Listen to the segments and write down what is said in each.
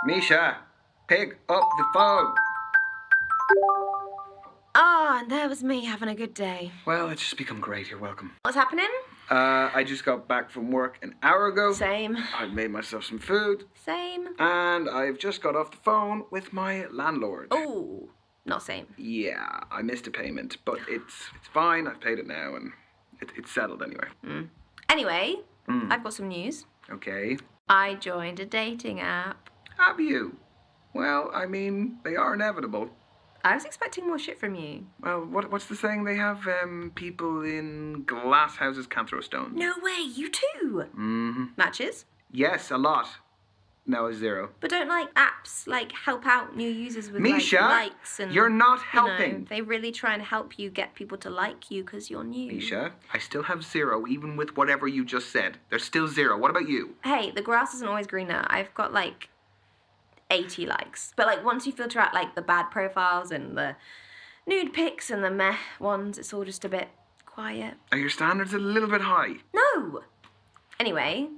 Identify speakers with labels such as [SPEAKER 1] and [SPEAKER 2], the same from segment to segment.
[SPEAKER 1] Misha, pick up the phone.
[SPEAKER 2] Ah, and there was me having a good day.
[SPEAKER 1] Well, it's just become great. You're welcome.
[SPEAKER 2] What's happening?
[SPEAKER 1] I just got back from work an hour ago.
[SPEAKER 2] Same.
[SPEAKER 1] I've made myself some food.
[SPEAKER 2] Same.
[SPEAKER 1] And I've just got off the phone with my landlord.
[SPEAKER 2] Oh, not same.
[SPEAKER 1] Yeah, I missed a payment, but it's fine. I've paid it now, and it's settled anyway.
[SPEAKER 2] Anyway, I've got some news.
[SPEAKER 1] Okay.
[SPEAKER 2] I joined a dating app.
[SPEAKER 1] Have you? Well, I mean, they are inevitable.
[SPEAKER 2] I was expecting more shit from you.
[SPEAKER 1] Well, what's the saying? They have people in glass houses can't throw stones.
[SPEAKER 2] No way, you too.
[SPEAKER 1] Mm-hmm.
[SPEAKER 2] Matches?
[SPEAKER 1] Yes, a lot. No, a zero.
[SPEAKER 2] But don't like apps like help out new users with
[SPEAKER 1] Misha,
[SPEAKER 2] like likes and
[SPEAKER 1] you're not
[SPEAKER 2] you know,
[SPEAKER 1] helping.
[SPEAKER 2] they really try and help you get people to like you because you're new.
[SPEAKER 1] Misha, I still have zero, even with whatever you just said. There's still zero. What about you?
[SPEAKER 2] Hey, the grass isn't always greener. I've got like 80 likes. But like once you filter out like the bad profiles and the nude pics and the meh ones, it's all just a bit quiet.
[SPEAKER 1] Are your standards a little bit high?
[SPEAKER 2] No! Anyway,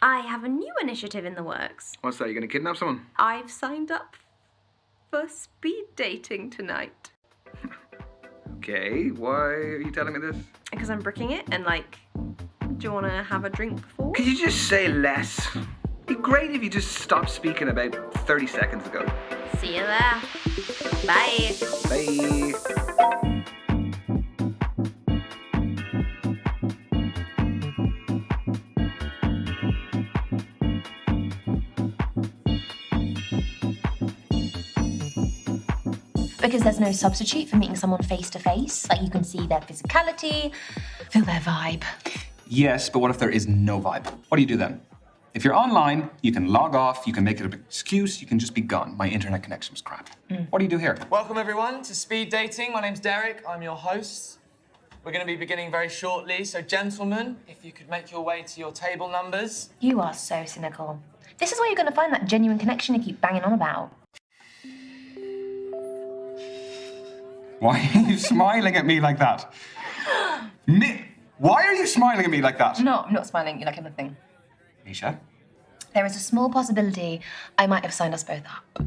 [SPEAKER 2] I have a new initiative in the works.
[SPEAKER 1] What's that? You gonna kidnap someone?
[SPEAKER 2] I've signed up for speed dating tonight.
[SPEAKER 1] Okay, why are you telling me this?
[SPEAKER 2] Because I'm bricking it and like, do you want to have a drink before?
[SPEAKER 1] Could you just say less? It'd be great if you just stopped speaking about 30 seconds ago.
[SPEAKER 2] See you there. Bye.
[SPEAKER 1] Bye.
[SPEAKER 3] Because there's no substitute for meeting someone face to face. Like you can see their physicality, feel their vibe.
[SPEAKER 4] Yes, but what if there is no vibe? What do you do then? If you're online, you can log off, you can make it an excuse, you can just be gone. My internet connection was crap. What do you do here?
[SPEAKER 5] Welcome everyone to Speed Dating. My name's Derek, I'm your host. We're going to be beginning very shortly, so gentlemen, if you could make your way to your table numbers.
[SPEAKER 3] You are so cynical. This is where you're going to find that genuine connection you keep banging on about.
[SPEAKER 4] Why are you smiling at me like that? Why are you smiling at me like that?
[SPEAKER 3] No, I'm not smiling. You like anything.
[SPEAKER 4] Misha?
[SPEAKER 3] There is a small possibility I might have signed us both up.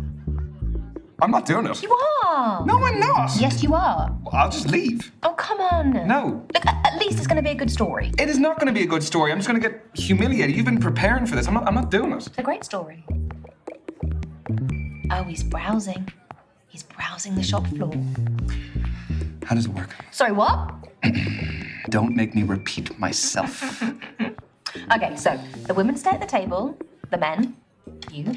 [SPEAKER 4] I'm not doing it.
[SPEAKER 3] You are!
[SPEAKER 4] No, I'm not.
[SPEAKER 3] Yes, you are.
[SPEAKER 4] Well, I'll just leave.
[SPEAKER 3] Oh, come on.
[SPEAKER 4] No.
[SPEAKER 3] Look, at least it's going to be a good story.
[SPEAKER 4] It is not going to be a good story. I'm just going to get humiliated. You've been preparing for this. I'm not doing it.
[SPEAKER 3] It's a great story. Oh, he's browsing. He's browsing the shop floor.
[SPEAKER 4] How does it work?
[SPEAKER 3] Sorry, what?
[SPEAKER 4] Don't make me repeat myself.
[SPEAKER 3] Okay, so the women stay at the table, the men, you,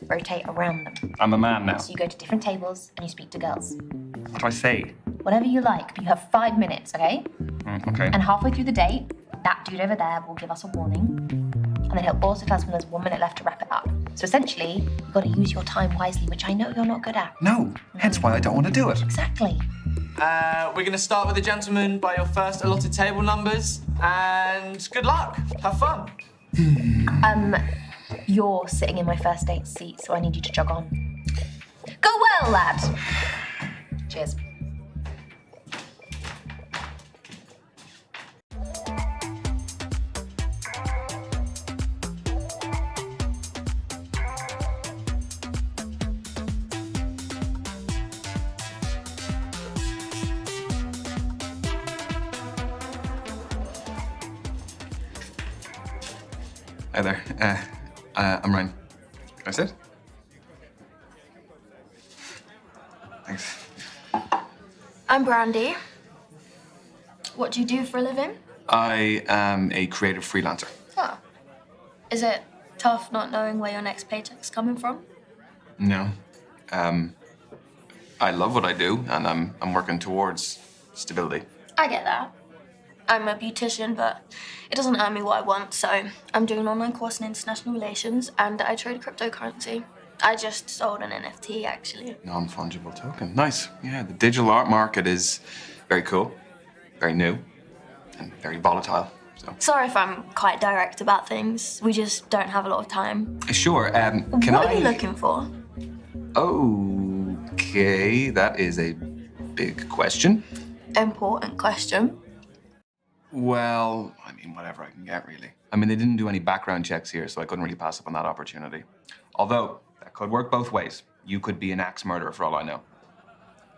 [SPEAKER 3] rotate around them.
[SPEAKER 4] I'm a man now.
[SPEAKER 3] So you go to different tables and you speak to girls.
[SPEAKER 4] What do I say?
[SPEAKER 3] Whatever you like, but you have 5 minutes, okay?
[SPEAKER 4] Okay.
[SPEAKER 3] And halfway through the date, that dude over there will give us a warning. And then he'll also tell us when there's 1 minute left to wrap it up. So essentially, you've got to use your time wisely, which I know you're not good at.
[SPEAKER 4] No, hence why I don't want to do it.
[SPEAKER 3] Exactly.
[SPEAKER 5] We're going to start with the gentlemen by your first allotted table numbers, and good luck. Have fun.
[SPEAKER 3] You're sitting in my first date seat, so I need you to jog on. Go well, lad. Cheers.
[SPEAKER 4] Hi there. I'm Ryan. Can I sit? Thanks.
[SPEAKER 6] I'm Brandy. What do you do for a living?
[SPEAKER 4] I am a creative freelancer.
[SPEAKER 6] Oh. Is it tough not knowing where your next paycheck's coming from?
[SPEAKER 4] No. I love what I do, and I'm working towards stability.
[SPEAKER 6] I get that. I'm a beautician, but it doesn't earn me what I want, so I'm doing an online course in international relations, and I trade cryptocurrency. I just sold an NFT, actually.
[SPEAKER 4] Non-fungible token. Nice. Yeah, the digital art market is very cool, very new, and very volatile. So.
[SPEAKER 6] Sorry if I'm quite direct about things. We just don't have a lot of time.
[SPEAKER 4] Sure. Can
[SPEAKER 6] What are you looking for?
[SPEAKER 4] Okay, that is a big question.
[SPEAKER 6] Important question.
[SPEAKER 4] Well, I mean, whatever I can get, really. I mean, they didn't do any background checks here, so I couldn't really pass up on that opportunity. Although, That could work both ways. You could be an axe murderer for all I know.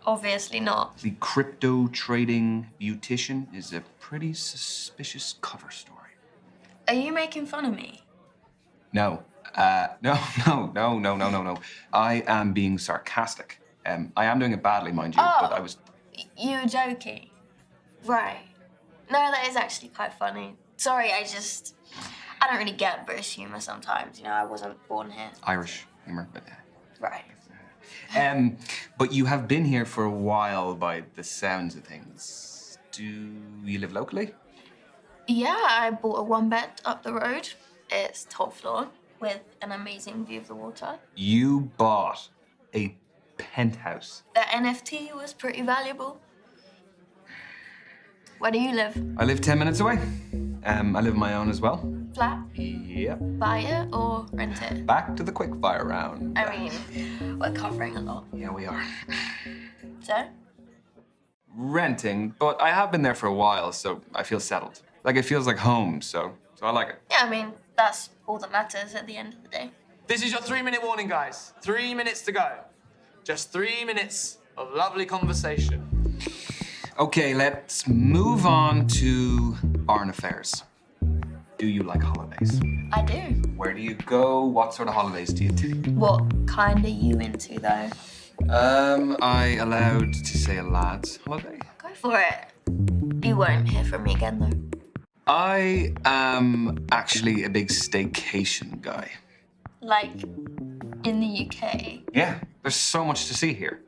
[SPEAKER 6] Obviously not.
[SPEAKER 4] The crypto trading beautician is a pretty suspicious cover story.
[SPEAKER 6] Are you making fun of me?
[SPEAKER 4] No. No. I am being sarcastic. I am doing it badly, mind you, but I was...
[SPEAKER 6] You were joking? Right. No, that is actually quite funny. Sorry, I don't really get British humour sometimes. You know, I wasn't born here.
[SPEAKER 4] Irish humor, but...
[SPEAKER 6] Right.
[SPEAKER 4] But you have been here for a while by the sounds of things. Do you live locally?
[SPEAKER 6] Yeah, I bought a one-bed up the road. It's top floor with an amazing view of the water.
[SPEAKER 4] You bought a penthouse.
[SPEAKER 6] The NFT was pretty valuable. Where do you live?
[SPEAKER 4] I live 10 minutes away. I live on my own as well.
[SPEAKER 6] Flat?
[SPEAKER 4] Yep.
[SPEAKER 6] Buy it or rent it?
[SPEAKER 4] Back to the quickfire round.
[SPEAKER 6] I mean, we're covering a lot.
[SPEAKER 4] Yeah, we are.
[SPEAKER 6] So?
[SPEAKER 4] Renting, but I have been there for a while, so I feel settled. Like, it feels like home, so I like it.
[SPEAKER 6] Yeah, I mean, that's all that matters at the end of the day.
[SPEAKER 5] This is your 3-minute warning, guys. 3 minutes to go. Just 3 minutes of lovely conversation.
[SPEAKER 4] Okay, let's move on to foreign affairs. Do you like holidays?
[SPEAKER 6] I do.
[SPEAKER 4] Where do you go? What sort of holidays do you take?
[SPEAKER 6] What kind are you into, though?
[SPEAKER 4] I allowed to say a lad's holiday?
[SPEAKER 6] Go for it. You won't hear from me again, though.
[SPEAKER 4] I am actually a big staycation guy.
[SPEAKER 6] Like, in the UK?
[SPEAKER 4] Yeah, there's so much to see here.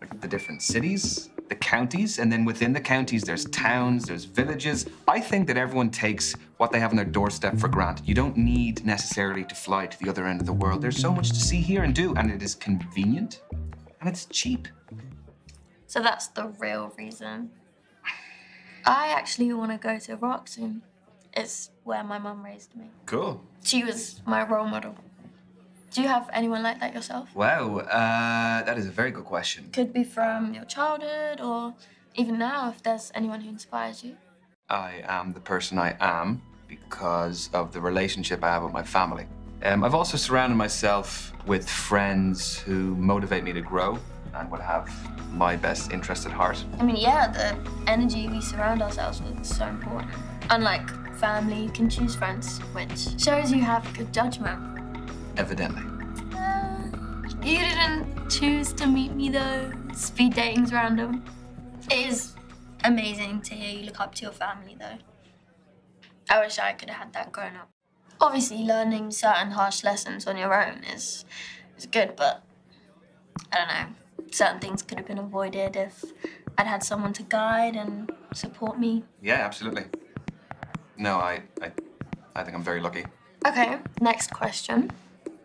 [SPEAKER 4] Like the different cities, the counties, and then within the counties, there's towns, there's villages. I think that everyone takes what they have on their doorstep for granted. You don't need necessarily to fly to the other end of the world. There's so much to see here and do, and it is convenient, and it's cheap.
[SPEAKER 6] So that's the real reason. I actually want to go to Rock soon. It's where my mum raised me.
[SPEAKER 4] Cool.
[SPEAKER 6] She was my role model. Do you have anyone like that yourself?
[SPEAKER 4] Wow, that is a very good question.
[SPEAKER 6] Could be from your childhood or even now if there's anyone who inspires you.
[SPEAKER 4] I am the person I am because of the relationship I have with my family. I've also surrounded myself with friends who motivate me to grow and would have my best interest at heart.
[SPEAKER 6] I mean, yeah, the energy we surround ourselves with is so important. Unlike family, you can choose friends, which shows you have good judgment.
[SPEAKER 4] Evidently.
[SPEAKER 6] You didn't choose to meet me though. Speed dating's random. It is amazing to hear you look up to your family though. I wish I could have had that growing up. Obviously, learning certain harsh lessons on your own is good, but I don't know. Certain things could have been avoided if I'd had someone to guide and support me.
[SPEAKER 4] Yeah, absolutely. No, I think I'm very lucky.
[SPEAKER 6] Okay, next question.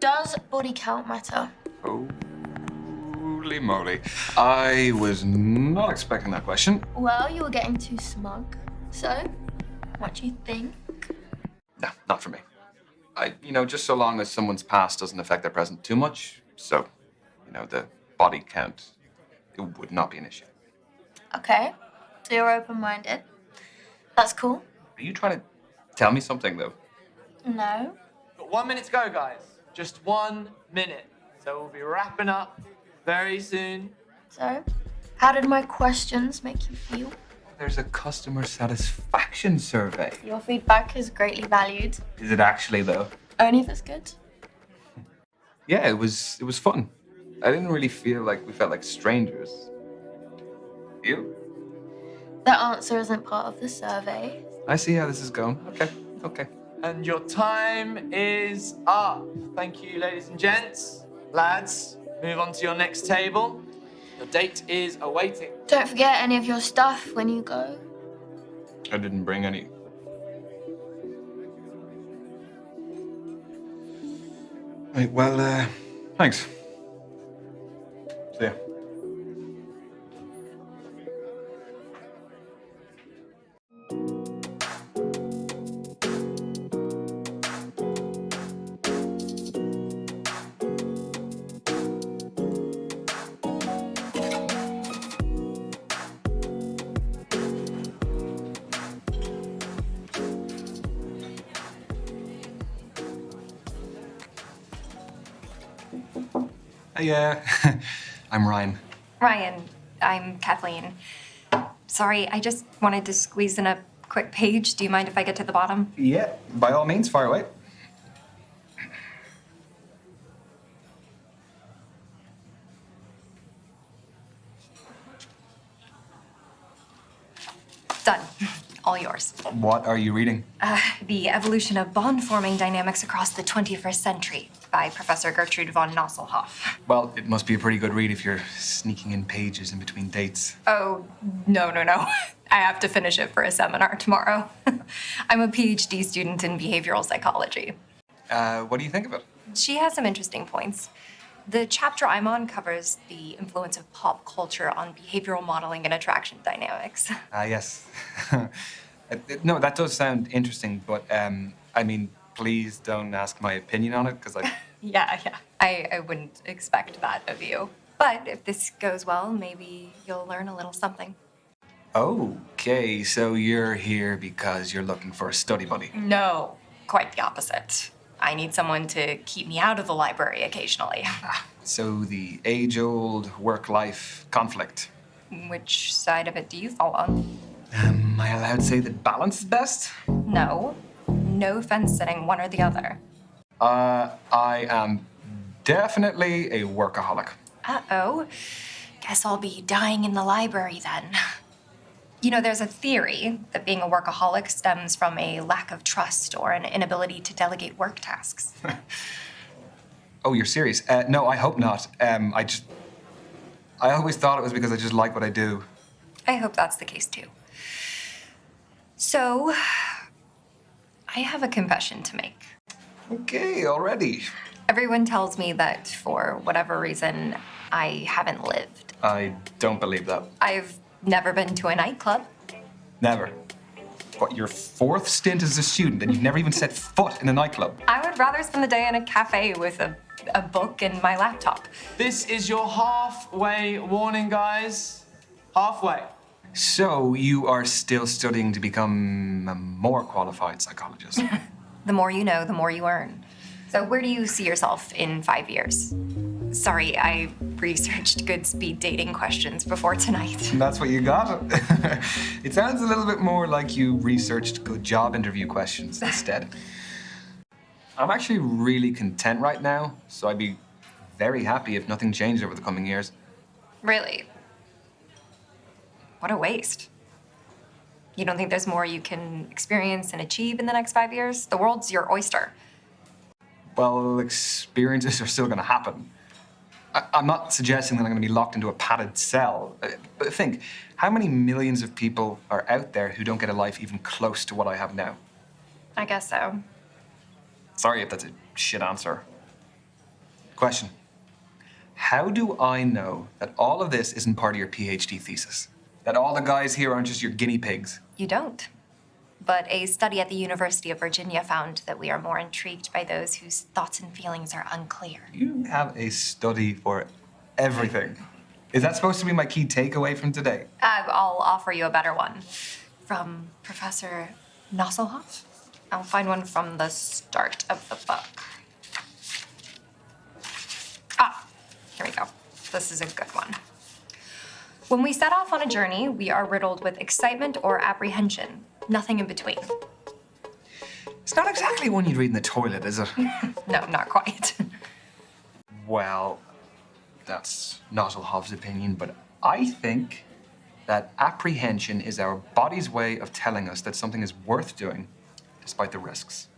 [SPEAKER 6] Does body count matter?
[SPEAKER 4] Holy moly. I was not expecting that question.
[SPEAKER 6] Well, you were getting too smug. So, what do you think?
[SPEAKER 4] No, not for me. Just so long as someone's past doesn't affect their present too much. So, the body count, it would not be an issue.
[SPEAKER 6] Okay, so you're open-minded. That's cool.
[SPEAKER 4] Are you trying to tell me something, though?
[SPEAKER 6] No.
[SPEAKER 5] Got 1 minute to go, guys. Just 1 minute. So we'll be wrapping up very soon.
[SPEAKER 6] So, how did my questions make you feel?
[SPEAKER 4] There's a customer satisfaction survey.
[SPEAKER 6] Your feedback is greatly valued.
[SPEAKER 4] Is it actually, though?
[SPEAKER 6] Only if it's good.
[SPEAKER 4] Yeah, it was fun. I didn't really feel like we felt like strangers. You?
[SPEAKER 6] The answer isn't part of the survey.
[SPEAKER 4] I see how this is going. Okay.
[SPEAKER 5] And your time is up. Thank you, ladies and gents. Lads, move on to your next table. Your date is awaiting.
[SPEAKER 6] Don't forget any of your stuff when you go.
[SPEAKER 4] I didn't bring any. Right, well, thanks. See ya. Yeah, I'm Ryan.
[SPEAKER 7] Ryan, I'm Kathleen. Sorry, I just wanted to squeeze in a quick page. Do you mind if I get to the bottom?
[SPEAKER 4] Yeah, by all means, fire away.
[SPEAKER 7] Done. All yours.
[SPEAKER 4] What are you reading?
[SPEAKER 7] The Evolution of Bond-Forming Dynamics Across the 21st Century by Professor Gertrude von Nosselhoff.
[SPEAKER 4] Well, it must be a pretty good read if you're sneaking in pages in between dates.
[SPEAKER 7] Oh, no. I have to finish it for a seminar tomorrow. I'm a PhD student in behavioral psychology.
[SPEAKER 4] What do you think of it?
[SPEAKER 7] She has some interesting points. The chapter I'm on covers the influence of pop culture on behavioral modeling and attraction dynamics.
[SPEAKER 4] Yes. No, that does sound interesting, but I mean, please don't ask my opinion on it, because
[SPEAKER 7] Yeah. I wouldn't expect that of you. But if this goes well, maybe you'll learn a little something.
[SPEAKER 4] Okay, so you're here because you're looking for a study buddy.
[SPEAKER 7] No, quite the opposite. I need someone to keep me out of the library occasionally.
[SPEAKER 4] So the age-old work-life conflict.
[SPEAKER 7] Which side of it do you fall on?
[SPEAKER 4] Am I allowed to say that balance is best?
[SPEAKER 7] No. No fence sitting, one or the other.
[SPEAKER 4] I am definitely a workaholic.
[SPEAKER 7] Uh-oh. Guess I'll be dying in the library then. You know, there's a theory that being a workaholic stems from a lack of trust or an inability to delegate work tasks.
[SPEAKER 4] Oh, you're serious? No, I hope not. I always thought it was because I just like what I do.
[SPEAKER 7] I hope that's the case too. So, I have a confession to make.
[SPEAKER 4] Okay, already.
[SPEAKER 7] Everyone tells me that for whatever reason, I haven't lived.
[SPEAKER 4] I don't believe that.
[SPEAKER 7] I've never been to a nightclub.
[SPEAKER 4] Never. What, your fourth stint as a student and you've never even set foot in a nightclub?
[SPEAKER 7] I would rather spend the day in a cafe with a book and my laptop.
[SPEAKER 5] This is your halfway warning, guys. Halfway.
[SPEAKER 4] So you are still studying to become a more qualified psychologist?
[SPEAKER 7] The more you know, the more you earn. So where do you see yourself in 5 years? Sorry, I researched good speed dating questions before tonight.
[SPEAKER 4] That's what you got? It sounds a little bit more like you researched good job interview questions instead. I'm actually really content right now, so I'd be very happy if nothing changed over the coming years.
[SPEAKER 7] Really? What a waste. You don't think there's more you can experience and achieve in the next 5 years? The world's your oyster.
[SPEAKER 4] Well, experiences are still going to happen. I'm not suggesting that I'm going to be locked into a padded cell. But think, how many millions of people are out there who don't get a life even close to what I have now?
[SPEAKER 7] I guess so.
[SPEAKER 4] Sorry if that's a shit answer. Question. How do I know that all of this isn't part of your PhD thesis? That all the guys here aren't just your guinea pigs?
[SPEAKER 7] You don't. But a study at the University of Virginia found that we are more intrigued by those whose thoughts and feelings are unclear.
[SPEAKER 4] You have a study for everything. Is that supposed to be my key takeaway from today?
[SPEAKER 7] I'll offer you a better one. From Professor Nosselhoff? I'll find one from the start of the book. Here we go. This is a good one. When we set off on a journey, we are riddled with excitement or apprehension. Nothing in between.
[SPEAKER 4] It's not exactly one you'd read in the toilet, is it?
[SPEAKER 7] No, not quite.
[SPEAKER 4] Well, that's Nosselhoff's opinion, but I think that apprehension is our body's way of telling us that something is worth doing, despite the risks.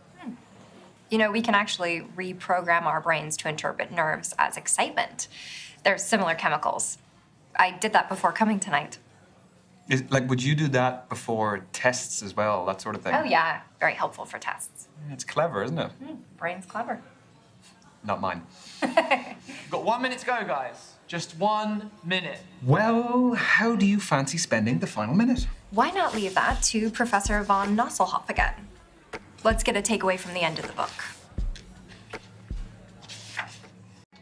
[SPEAKER 7] You know, we can actually reprogram our brains to interpret nerves as excitement. They're similar chemicals. I did that before coming tonight.
[SPEAKER 4] Would you do that before tests as well, that sort of thing?
[SPEAKER 7] Oh, yeah. Very helpful for tests.
[SPEAKER 4] It's clever, isn't it?
[SPEAKER 7] Brain's clever.
[SPEAKER 4] Not mine.
[SPEAKER 5] We've got 1 minute to go, guys. Just 1 minute.
[SPEAKER 4] Well, how do you fancy spending the final minute?
[SPEAKER 7] Why not leave that to Professor von Nosselhoff again? Let's get a takeaway from the end of the book.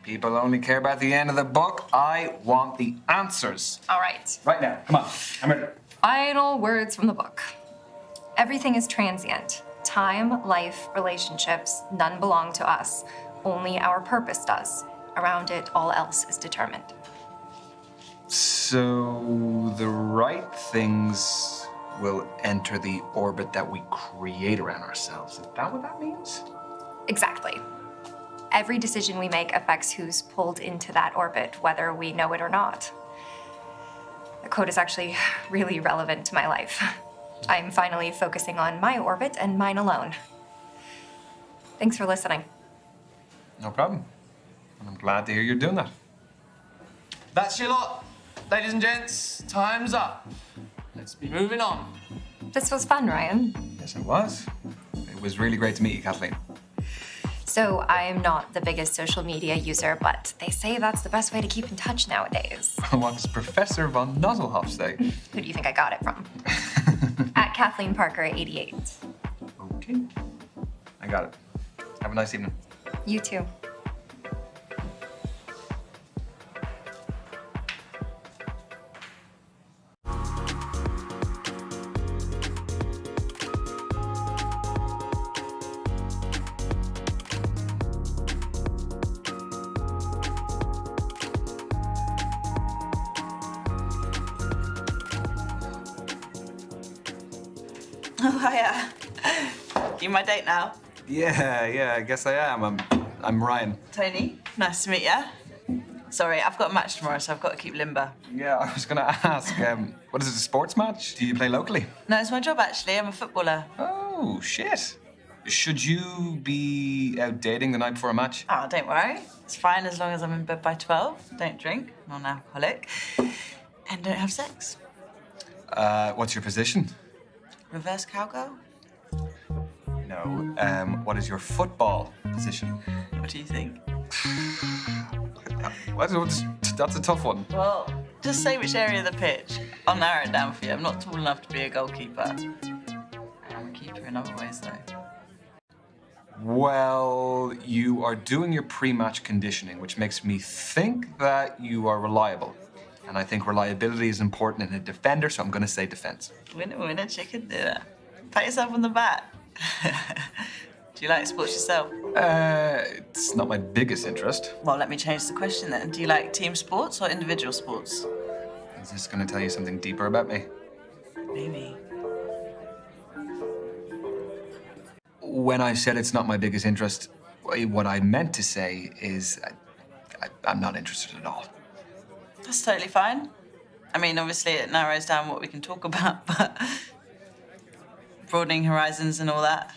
[SPEAKER 4] People only care about the end of the book. I want the answers.
[SPEAKER 7] All right.
[SPEAKER 4] Right now, come on, I'm ready.
[SPEAKER 7] Final words from the book. Everything is transient. Time, life, relationships, none belong to us. Only our purpose does. Around it, all else is determined.
[SPEAKER 4] So the right things will enter the orbit that we create around ourselves. Is that what that means?
[SPEAKER 7] Exactly. Every decision we make affects who's pulled into that orbit, whether we know it or not. The quote is actually really relevant to my life. I'm finally focusing on my orbit and mine alone. Thanks for listening.
[SPEAKER 4] No problem. And I'm glad to hear you're doing that.
[SPEAKER 5] That's your lot. Ladies and gents, time's up. Let's be moving on.
[SPEAKER 7] This was fun, Ryan.
[SPEAKER 4] Yes, it was. It was really great to meet you, Kathleen.
[SPEAKER 7] So I'm not the biggest social media user, but they say that's the best way to keep in touch nowadays.
[SPEAKER 4] What does Professor von Nuzzlehoff say?
[SPEAKER 7] Who do you think I got it from? At Kathleen Parker 88.
[SPEAKER 4] Okay. I got it. Have a nice evening.
[SPEAKER 7] You too.
[SPEAKER 8] Oh, hiya. You my date now?
[SPEAKER 4] Yeah, I guess I am. I'm Ryan.
[SPEAKER 8] Tony, nice to meet ya. Sorry, I've got a match tomorrow, so I've got to keep limber.
[SPEAKER 4] Yeah, I was gonna ask, what is it, a sports match? Do you play locally?
[SPEAKER 8] No, it's my job, actually. I'm a footballer.
[SPEAKER 4] Oh, shit. Should you be out dating the night before a match?
[SPEAKER 8] Oh, don't worry. It's fine as long as I'm in bed by 12. Don't drink, non-alcoholic, and don't have sex.
[SPEAKER 4] What's your position?
[SPEAKER 8] Reverse cowgirl?
[SPEAKER 4] No, what is your football position?
[SPEAKER 8] What do you think?
[SPEAKER 4] That's a tough one.
[SPEAKER 8] Well, just say which area of the pitch. I'll narrow it down for you. I'm not tall enough to be a goalkeeper. I'm a keeper in other ways, though.
[SPEAKER 4] Well, you are doing your pre-match conditioning, which makes me think that you are reliable. And I think reliability is important in a defender, so I'm going to say defense.
[SPEAKER 8] Winner, chicken dinner. Pat yourself on the back. Do you like sports yourself?
[SPEAKER 4] It's not my biggest interest.
[SPEAKER 8] Well, let me change the question then. Do you like team sports or individual sports?
[SPEAKER 4] Is this going to tell you something deeper about me?
[SPEAKER 8] Maybe.
[SPEAKER 4] When I said it's not my biggest interest, what I meant to say is I'm not interested at all.
[SPEAKER 8] That's totally fine. I mean, obviously it narrows down what we can talk about, but broadening horizons and all that.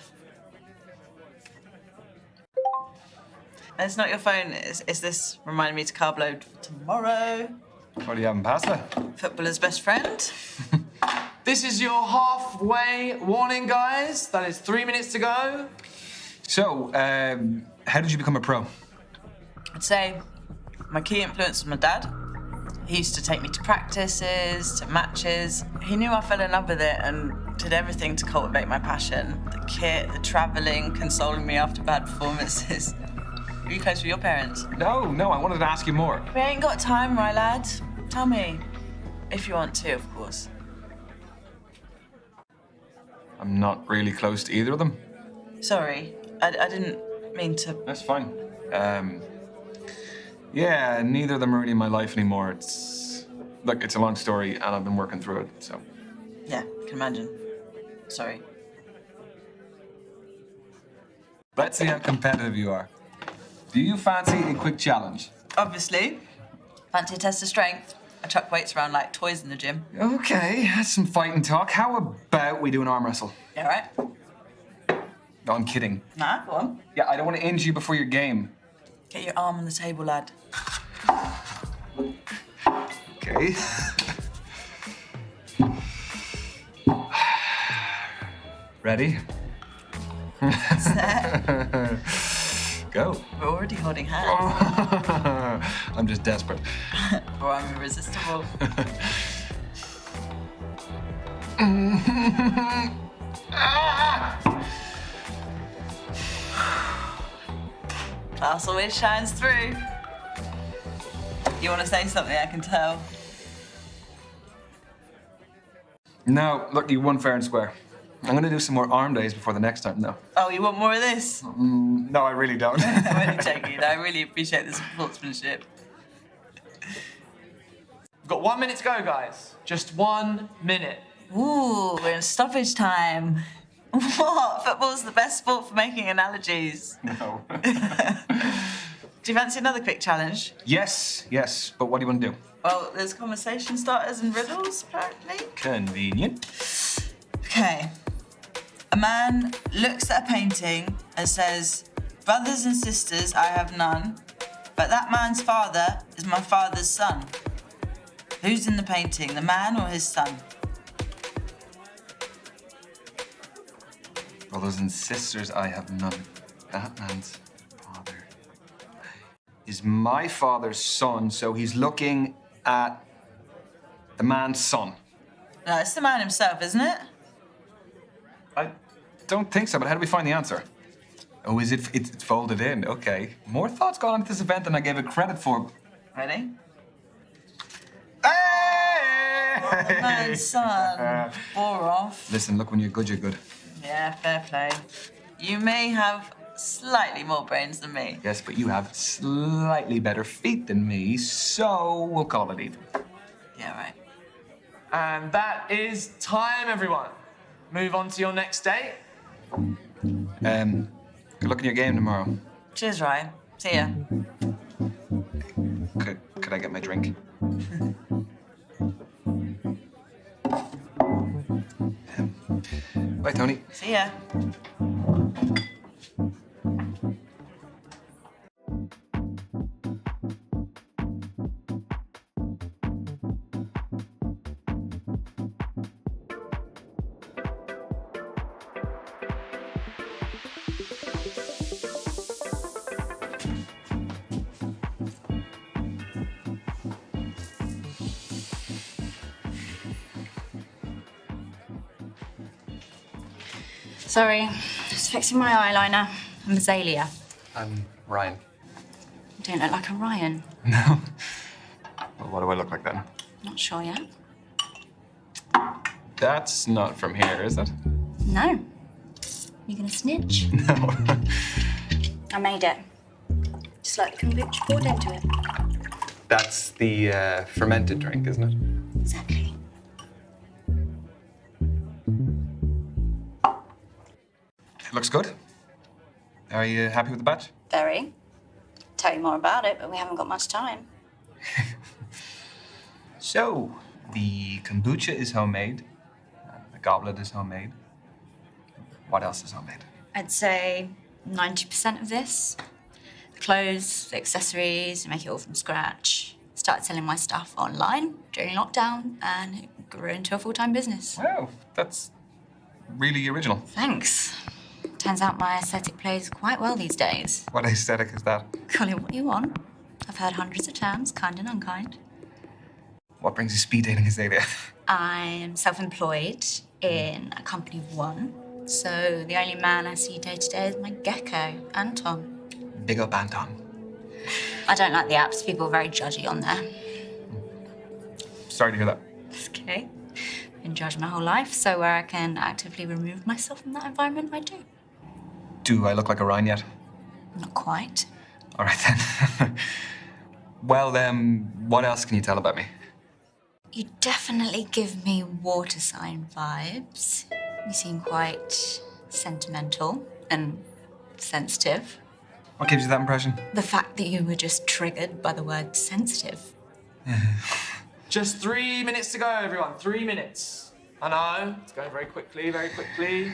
[SPEAKER 8] It's not your phone. Is this reminding me to carb load for tomorrow?
[SPEAKER 4] What do you have in pasta?
[SPEAKER 8] Footballer's best friend.
[SPEAKER 5] This is your halfway warning, guys. That is 3 minutes to go.
[SPEAKER 4] So, how did you become a pro?
[SPEAKER 8] I'd say my key influence was my dad. He used to take me to practices, to matches. He knew I fell in love with it and did everything to cultivate my passion. The kit, the traveling, consoling me after bad performances. Were you close with your parents?
[SPEAKER 4] No, I wanted to ask you more.
[SPEAKER 8] We ain't got time, my lad. Tell me. If you want to, of course.
[SPEAKER 4] I'm not really close to either of them.
[SPEAKER 8] Sorry, I didn't mean to...
[SPEAKER 4] That's fine. Yeah, neither of them are really in my life anymore. It's a long story, and I've been working through it, so.
[SPEAKER 8] Yeah, can imagine. Sorry.
[SPEAKER 4] Let's see how competitive you are. Do you fancy a quick challenge?
[SPEAKER 8] Obviously. Fancy a test of strength. I chuck weights around like toys in the gym.
[SPEAKER 4] Okay, that's some fighting talk. How about we do an arm wrestle?
[SPEAKER 8] Yeah, right?
[SPEAKER 4] No, I'm kidding.
[SPEAKER 8] Nah, go on.
[SPEAKER 4] Yeah, I don't want to injure you before your game.
[SPEAKER 8] Get your arm on the table, lad.
[SPEAKER 4] Okay. Ready?
[SPEAKER 8] Set.
[SPEAKER 4] Go.
[SPEAKER 8] We're already holding hands.
[SPEAKER 4] I'm just desperate.
[SPEAKER 8] Or I'm irresistible. Class always shines through. You want to say something, I can tell.
[SPEAKER 4] No, look, you won fair and square. I'm gonna do some more arm days before the next time, though.
[SPEAKER 8] Oh, you want more of this?
[SPEAKER 4] No, I really don't.
[SPEAKER 8] I'm only joking. I really appreciate the sportsmanship.
[SPEAKER 5] We've got 1 minute to go, guys. Just 1 minute.
[SPEAKER 8] Ooh, we're in stoppage time. What? Football's the best sport for making analogies.
[SPEAKER 4] No.
[SPEAKER 8] Do you fancy another quick challenge?
[SPEAKER 4] Yes. But what do you want to do?
[SPEAKER 8] Well, there's conversation starters and riddles, apparently.
[SPEAKER 4] Convenient.
[SPEAKER 8] Okay. A man looks at a painting and says, "Brothers and sisters, I have none, but that man's father is my father's son." Who's in the painting, the man or his son?
[SPEAKER 4] Brothers and sisters, I have none. That man's father is my father's son, so he's looking at the man's son.
[SPEAKER 8] No, it's the man himself, isn't it?
[SPEAKER 4] I don't think so, but how do we find the answer? Oh, is it? It's folded in. Okay. More thoughts gone into this event than I gave it credit for.
[SPEAKER 8] Ready?
[SPEAKER 4] Hey!
[SPEAKER 8] Man's son. Bore off.
[SPEAKER 4] Listen, look, when you're good, you're good.
[SPEAKER 8] Yeah, fair play. You may have slightly more brains than me.
[SPEAKER 4] Yes, but you have slightly better feet than me, so we'll call it even.
[SPEAKER 8] Yeah, right.
[SPEAKER 5] And that is time, everyone. Move on to your next date.
[SPEAKER 4] Good luck in your game tomorrow.
[SPEAKER 8] Cheers, Ryan. See ya.
[SPEAKER 4] Could I get my drink? Bye, Tony.
[SPEAKER 8] See ya.
[SPEAKER 6] Sorry, just fixing my eyeliner. I'm Azalea.
[SPEAKER 4] I'm Ryan.
[SPEAKER 6] You don't look like a Ryan.
[SPEAKER 4] No? Well, what do I look like then?
[SPEAKER 6] Not sure yet.
[SPEAKER 4] That's not from here, is it?
[SPEAKER 6] No. You gonna snitch?
[SPEAKER 4] No.
[SPEAKER 6] I made it. Just like the kombucha poured into it.
[SPEAKER 4] That's the fermented drink, isn't it?
[SPEAKER 6] Exactly.
[SPEAKER 4] It looks good. Are you happy with the batch?
[SPEAKER 6] Very. Tell you more about it, but we haven't got much time.
[SPEAKER 4] So, the kombucha is homemade. The goblet is homemade. What else is homemade?
[SPEAKER 6] I'd say 90% of this. The clothes, the accessories, make it all from scratch. Started selling my stuff online during lockdown and it grew into a full-time business.
[SPEAKER 4] Wow, that's really original.
[SPEAKER 6] Thanks. Turns out my aesthetic plays quite well these days.
[SPEAKER 4] What aesthetic is that?
[SPEAKER 6] Call it what you want. I've heard hundreds of terms, kind and unkind.
[SPEAKER 4] What brings you speed dating, Azalea?
[SPEAKER 6] I am self-employed in a company of one, so the only man I see day to day is my gecko, Anton.
[SPEAKER 4] Big up, Anton.
[SPEAKER 6] I don't like the apps. People are very judgy on there.
[SPEAKER 4] Sorry to hear that.
[SPEAKER 6] It's okay. Been judged my whole life, so where I can actively remove myself from that environment, I do.
[SPEAKER 4] Do I look like a Ryan yet?
[SPEAKER 6] Not quite.
[SPEAKER 4] All right, then. Well, what else can you tell about me?
[SPEAKER 6] You definitely give me water sign vibes. You seem quite sentimental and sensitive.
[SPEAKER 4] What gives you that impression?
[SPEAKER 6] The fact that you were just triggered by the word sensitive.
[SPEAKER 5] Just 3 minutes to go, everyone. 3 minutes. I know, it's going very quickly, very quickly.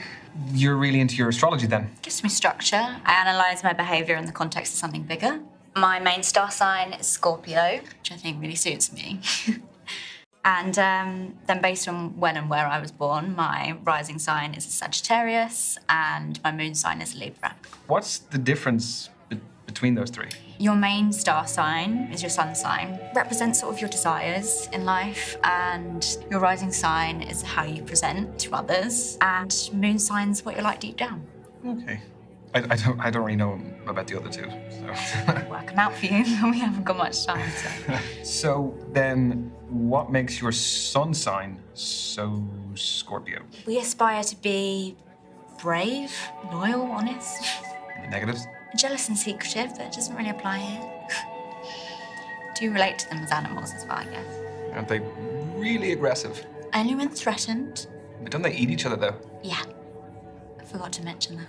[SPEAKER 4] You're really into your astrology, then?
[SPEAKER 6] Gives me structure. I analyse my behaviour in the context of something bigger. My main star sign is Scorpio, which I think really suits me. And then based on when and where I was born, my rising sign is a Sagittarius and my moon sign is Libra.
[SPEAKER 4] What's the difference between those three?
[SPEAKER 6] Your main star sign is your sun sign. Represents sort of your desires in life, and your rising sign is how you present to others, and moon sign's what you're like deep down.
[SPEAKER 4] Okay. I don't really know about the other two. So.
[SPEAKER 6] Working out for you. We haven't got much time. So.
[SPEAKER 4] So then, what makes your sun sign so Scorpio?
[SPEAKER 6] We aspire to be brave, loyal, honest,
[SPEAKER 4] The negatives?
[SPEAKER 6] jealous and secretive, but it doesn't really apply here. Do you relate to them as animals as well, I guess?
[SPEAKER 4] Aren't they really aggressive?
[SPEAKER 6] Only when threatened.
[SPEAKER 4] But don't they eat each other though?
[SPEAKER 6] Yeah. I forgot to mention that.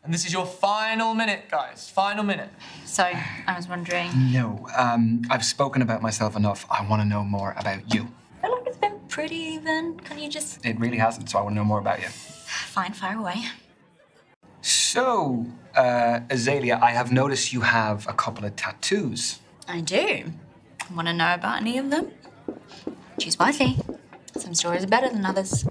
[SPEAKER 5] And this is your final minute, guys. Final minute.
[SPEAKER 6] So, I was wondering.
[SPEAKER 4] No. I've spoken about myself enough. I want to know more about you.
[SPEAKER 6] I feel like it's been pretty even. Can you just.
[SPEAKER 4] It really hasn't, so I want to know more about you.
[SPEAKER 6] Fine, fire away.
[SPEAKER 4] So, Azalea, I have noticed you have a couple of tattoos.
[SPEAKER 6] I do. Want to know about any of them? Choose wisely. Some stories are better than others.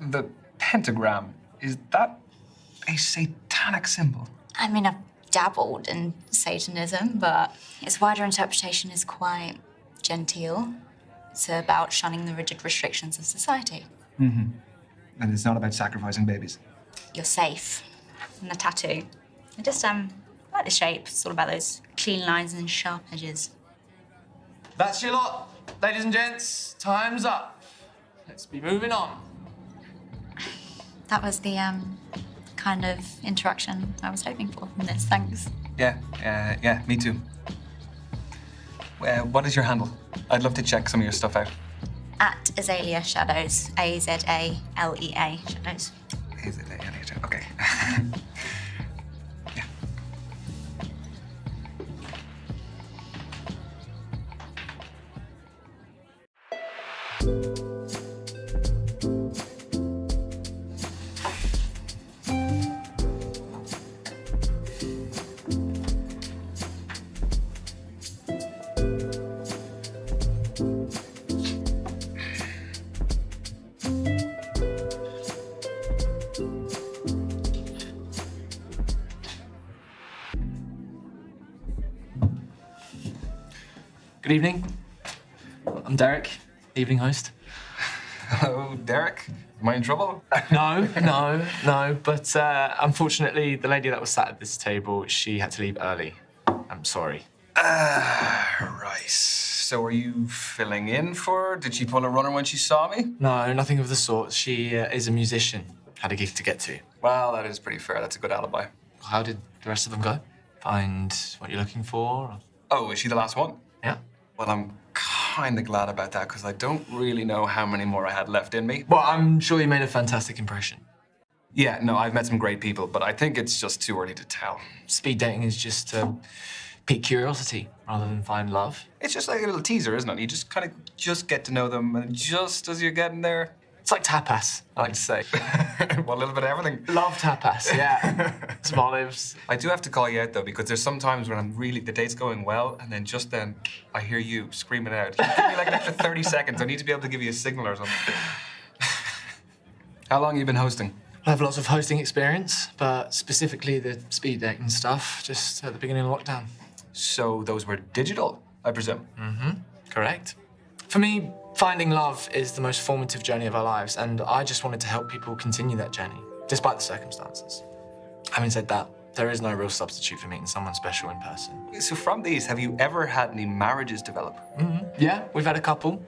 [SPEAKER 4] The pentagram, is that a satanic symbol?
[SPEAKER 6] I mean, I've dabbled in Satanism, but its wider interpretation is quite genteel. It's about shunning the rigid restrictions of society.
[SPEAKER 4] Mm-hmm. And it's not about sacrificing babies.
[SPEAKER 6] You're safe. And the tattoo. I just, like the shape. It's all about those clean lines and sharp edges.
[SPEAKER 5] That's your lot. Ladies and gents, time's up. Let's be moving on.
[SPEAKER 6] That was the, kind of interaction I was hoping for from this. Thanks.
[SPEAKER 4] Yeah, me too. What is your handle? I'd love to check some of your stuff out.
[SPEAKER 6] At Azalea Shadows. Azalea Shadows.
[SPEAKER 4] Okay. Yeah.
[SPEAKER 5] Good evening. I'm Derek, evening host.
[SPEAKER 4] Hello, Derek. Am I in trouble?
[SPEAKER 5] No. But unfortunately, the lady that was sat at this table, she had to leave early. I'm sorry.
[SPEAKER 4] Right. So are you filling in for her? Did she pull a runner when she saw me?
[SPEAKER 5] No, nothing of the sort. She is a musician. Had a gig to get to.
[SPEAKER 4] Well, that is pretty fair. That's a good alibi.
[SPEAKER 5] How did the rest of them go? Find what you're looking for?
[SPEAKER 4] Oh, is she the last one?
[SPEAKER 5] Yeah.
[SPEAKER 4] Well, I'm kind of glad about that because I don't really know how many more I had left in me.
[SPEAKER 5] Well, I'm sure you made a fantastic impression.
[SPEAKER 4] Yeah, no, I've met some great people, but I think it's just too early to tell.
[SPEAKER 5] Speed dating is just to pique curiosity rather than find love.
[SPEAKER 4] It's just like a little teaser, isn't it? You just kind of get to know them, and just as you're getting there...
[SPEAKER 5] It's like tapas, I like to say.
[SPEAKER 4] Well, a little bit of everything.
[SPEAKER 5] Love tapas, yeah. Some olives.
[SPEAKER 4] I do have to call you out, though, because there's some times when the date's going well, and then just then I hear you screaming out. Give me like an extra 30 seconds. I need to be able to give you a signal or something. How long have you been hosting?
[SPEAKER 5] I have lots of hosting experience, but specifically the speed dating stuff, just at the beginning of lockdown.
[SPEAKER 4] So those were digital, I presume?
[SPEAKER 5] Mm-hmm, correct. For me, finding love is the most formative journey of our lives, and I just wanted to help people continue that journey, despite the circumstances. Having said that, there is no real substitute for meeting someone special in person.
[SPEAKER 4] So from these, have you ever had any marriages develop?
[SPEAKER 5] Mm-hmm. Yeah, we've had a couple.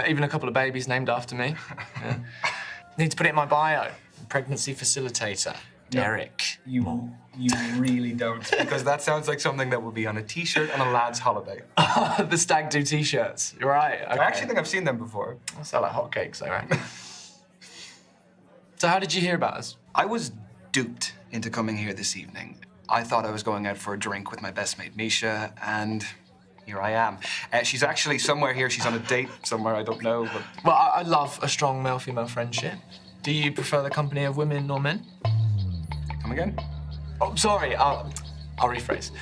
[SPEAKER 5] Even a couple of babies named after me. Yeah. Need to put it in my bio. Pregnancy facilitator, Derek.
[SPEAKER 4] You really don't, because that sounds like something that would be on a T-shirt on a lad's holiday.
[SPEAKER 5] The stag do T-shirts. You're right. Okay.
[SPEAKER 4] I actually think I've seen them before.
[SPEAKER 5] I sell like hotcakes, I reckon. So how did you hear about us?
[SPEAKER 4] I was duped into coming here this evening. I thought I was going out for a drink with my best mate, Misha, and here I am. She's actually somewhere here. She's on a date somewhere, I don't know, but...
[SPEAKER 5] Well, I love a strong male-female friendship. Do you prefer the company of women or men?
[SPEAKER 4] Come again?
[SPEAKER 5] Oh, sorry, I'll rephrase.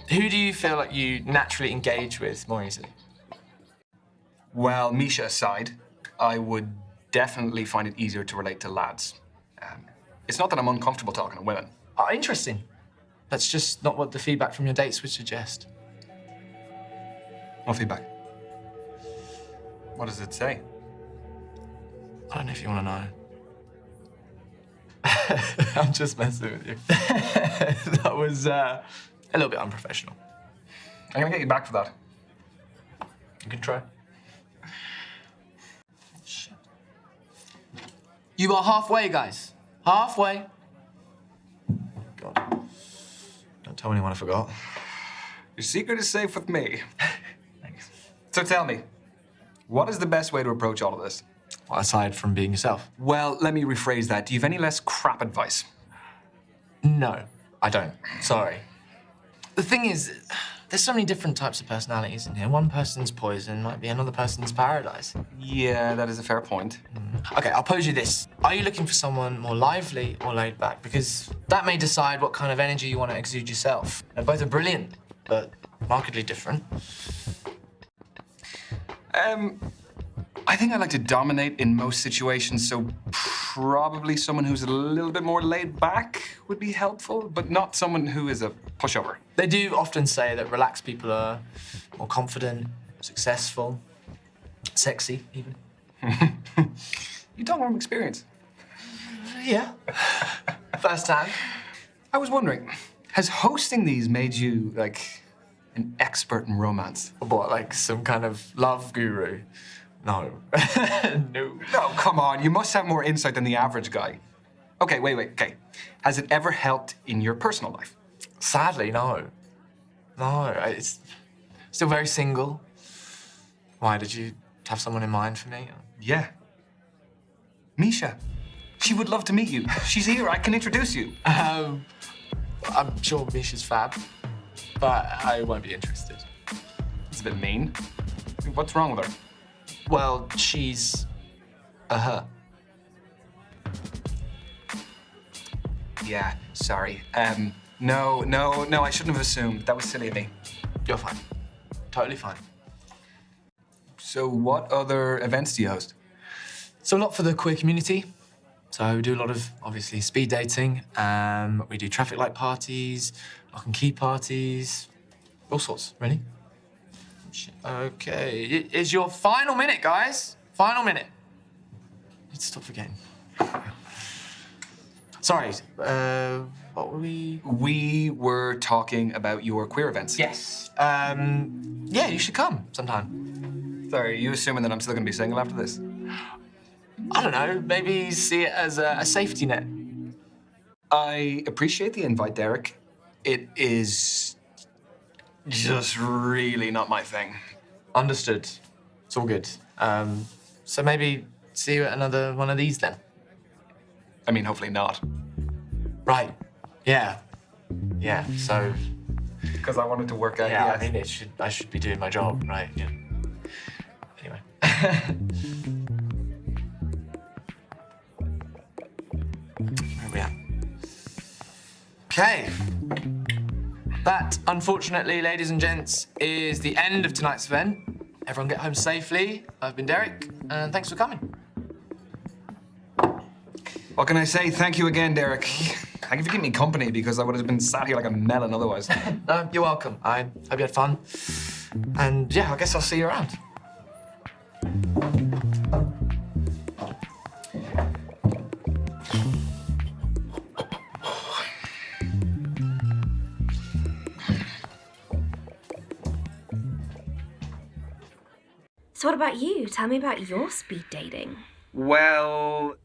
[SPEAKER 5] Who do you feel like you naturally engage with more easily?
[SPEAKER 4] Well, Misha aside, I would definitely find it easier to relate to lads. It's not that I'm uncomfortable talking to women.
[SPEAKER 5] Oh, interesting. That's just not what the feedback from your dates would suggest.
[SPEAKER 4] What feedback? What does it say?
[SPEAKER 5] I don't know if you want to know. I'm just messing with you. That was a little bit unprofessional.
[SPEAKER 4] I'm gonna get you back for that.
[SPEAKER 5] You can try. Shit. You are halfway, guys. Halfway. God. Don't tell anyone I forgot.
[SPEAKER 4] Your secret is safe with me.
[SPEAKER 5] Thanks.
[SPEAKER 4] So tell me, what is the best way to approach all of this?
[SPEAKER 5] Well, aside from being yourself.
[SPEAKER 4] Well, let me rephrase that. Do you have any less crap advice?
[SPEAKER 5] No, I don't. Sorry. The thing is, there's so many different types of personalities in here. One person's poison might be another person's paradise.
[SPEAKER 4] Yeah, that is a fair point.
[SPEAKER 5] Okay, I'll pose you this. Are you looking for someone more lively or laid back? Because that may decide what kind of energy you want to exude yourself. Now, both are brilliant, but markedly different.
[SPEAKER 4] I think I like to dominate in most situations, so probably someone who's a little bit more laid back would be helpful, but not someone who is a pushover.
[SPEAKER 5] They do often say that relaxed people are more confident, successful, sexy, even.
[SPEAKER 4] You talk from experience.
[SPEAKER 5] Yeah. First time.
[SPEAKER 4] I was wondering, has hosting these made you, like, an expert in romance?
[SPEAKER 5] What, like some kind of love guru? No. No.
[SPEAKER 4] No, come on. You must have more insight than the average guy. Okay, wait. Okay. Has it ever helped in your personal life?
[SPEAKER 5] Sadly, no. No, it's still very single. Why, did you have someone in mind for me?
[SPEAKER 4] Yeah. Misha. She would love to meet you. She's here. I can introduce you.
[SPEAKER 5] I'm sure Misha's fab, but I won't be interested.
[SPEAKER 4] It's a bit mean. What's wrong with her?
[SPEAKER 5] Well, she's a her.
[SPEAKER 4] Yeah, sorry. No, I shouldn't have assumed. That was silly of me.
[SPEAKER 5] You're fine. Totally fine.
[SPEAKER 4] So what other events do you host?
[SPEAKER 5] So a lot for the queer community. So we do a lot of, obviously, speed dating. We do traffic light parties, lock and key parties, all sorts, really. Okay, it is your final minute, guys. Final minute. Let's stop forgetting. Sorry, what were we?
[SPEAKER 4] We were talking about your queer events.
[SPEAKER 5] Yes. Yeah, you should come sometime.
[SPEAKER 4] Sorry, are you assuming that I'm still gonna be single after this?
[SPEAKER 5] I don't know, maybe see it as a safety net.
[SPEAKER 4] I appreciate the invite, Derek. It is just really not my thing.
[SPEAKER 5] Understood. It's all good. So maybe see you at another one of these then.
[SPEAKER 4] I mean, hopefully not.
[SPEAKER 5] Right. Yeah. Yeah. So.
[SPEAKER 4] Because I wanted to work out.
[SPEAKER 5] Yeah.
[SPEAKER 4] Yes.
[SPEAKER 5] I mean, I should be doing my job, right? Yeah. Anyway. Where are we at? Okay. That, unfortunately, ladies and gents, is the end of tonight's event. Everyone get home safely. I've been Derek, and thanks for coming.
[SPEAKER 4] What can I say? Thank you again, Derek. Thank you for keeping me company, because I would have been sat here like a melon otherwise.
[SPEAKER 5] No, you're welcome. I hope you had fun. And yeah, I guess I'll see you around.
[SPEAKER 2] So what about you? Tell me about your speed dating.
[SPEAKER 1] Well,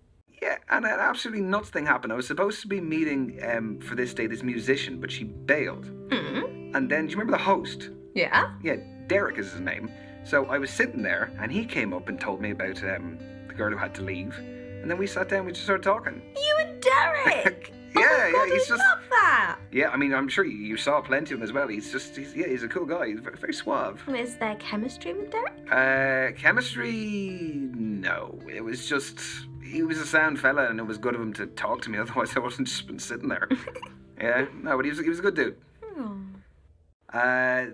[SPEAKER 1] yeah, and an absolutely nuts thing happened. I was supposed to be meeting for this day this musician, but she bailed.
[SPEAKER 2] Mm-hmm.
[SPEAKER 1] And then, do you remember the host?
[SPEAKER 2] Yeah?
[SPEAKER 1] Yeah, Derek is his name. So I was sitting there, and he came up and told me about the girl who had to leave. And then we sat down, we just started talking.
[SPEAKER 2] You and Derek!
[SPEAKER 1] Yeah,
[SPEAKER 2] oh my God,
[SPEAKER 1] he's
[SPEAKER 2] I
[SPEAKER 1] just.
[SPEAKER 2] love that!
[SPEAKER 1] Yeah, I mean, I'm sure you saw plenty of him as well. He's a cool guy. He's very, very suave.
[SPEAKER 2] Is there chemistry with Derek?
[SPEAKER 1] Chemistry? No. It was just, he was a sound fella, and it was good of him to talk to me. Otherwise, I wasn't just been sitting there. Yeah, no, but he was a good dude.
[SPEAKER 2] Oh.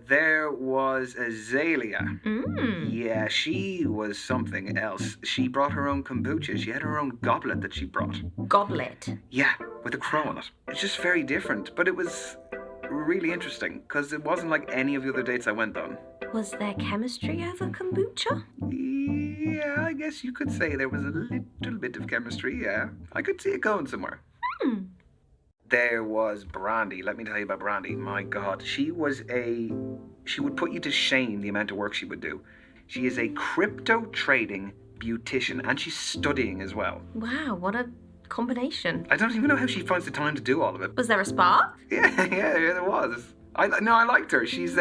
[SPEAKER 1] There was Azalea.
[SPEAKER 2] Mm.
[SPEAKER 1] Yeah, she was something else. She brought her own kombucha. She had her own goblet that she brought.
[SPEAKER 2] Goblet.
[SPEAKER 1] Yeah, with a crow on it. It's just very different, but it was really interesting because it wasn't like any of the other dates I went on.
[SPEAKER 2] Was there chemistry over kombucha?
[SPEAKER 1] Yeah, I guess you could say there was a little bit of chemistry, yeah. I could see it going somewhere. There was Brandy. Let me tell you about Brandy. My God, she would put you to shame the amount of work she would do. She is a crypto trading beautician, and she's studying as well.
[SPEAKER 2] Wow, what a combination.
[SPEAKER 1] I don't even know how she finds the time to do all of it.
[SPEAKER 2] Was there a spark?
[SPEAKER 1] Yeah, there was. I liked her. She's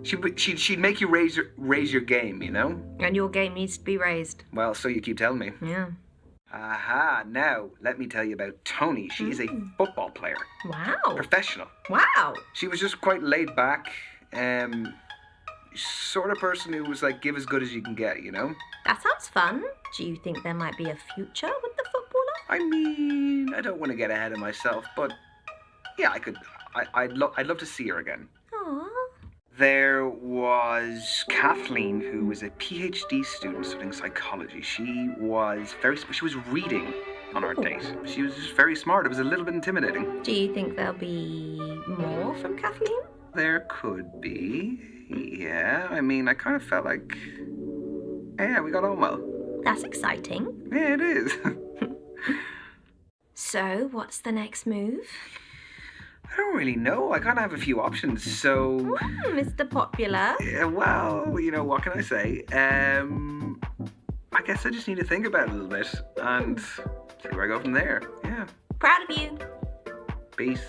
[SPEAKER 1] she'd make you raise your game, you know.
[SPEAKER 2] And your game needs to be raised.
[SPEAKER 1] Well, so you keep telling me.
[SPEAKER 2] Yeah.
[SPEAKER 1] Aha, now let me tell you about Tony. She is a football player.
[SPEAKER 2] Wow.
[SPEAKER 1] Professional.
[SPEAKER 2] Wow.
[SPEAKER 1] She was just quite laid back, sort of person who was like, give as good as you can get, you know?
[SPEAKER 2] That sounds fun. Do you think there might be a future with the footballer?
[SPEAKER 1] I mean, I don't want to get ahead of myself, but yeah, I'd love to see her again.
[SPEAKER 2] Aww.
[SPEAKER 1] There was Kathleen, who was a PhD student studying psychology. She was reading on our date. She was just very smart. It was a little bit intimidating.
[SPEAKER 2] Do you think there'll be more from Kathleen?
[SPEAKER 1] There could be. Yeah, I mean, I kind of felt like, yeah, we got on well.
[SPEAKER 2] That's exciting.
[SPEAKER 1] Yeah, it is.
[SPEAKER 2] So, what's the next move?
[SPEAKER 1] I don't really know. I kind of have a few options, so...
[SPEAKER 2] Mr. Popular.
[SPEAKER 1] Yeah, well, you know, what can I say? I guess I just need to think about it a little bit and see where I go from there. Yeah.
[SPEAKER 2] Proud of you.
[SPEAKER 1] Peace.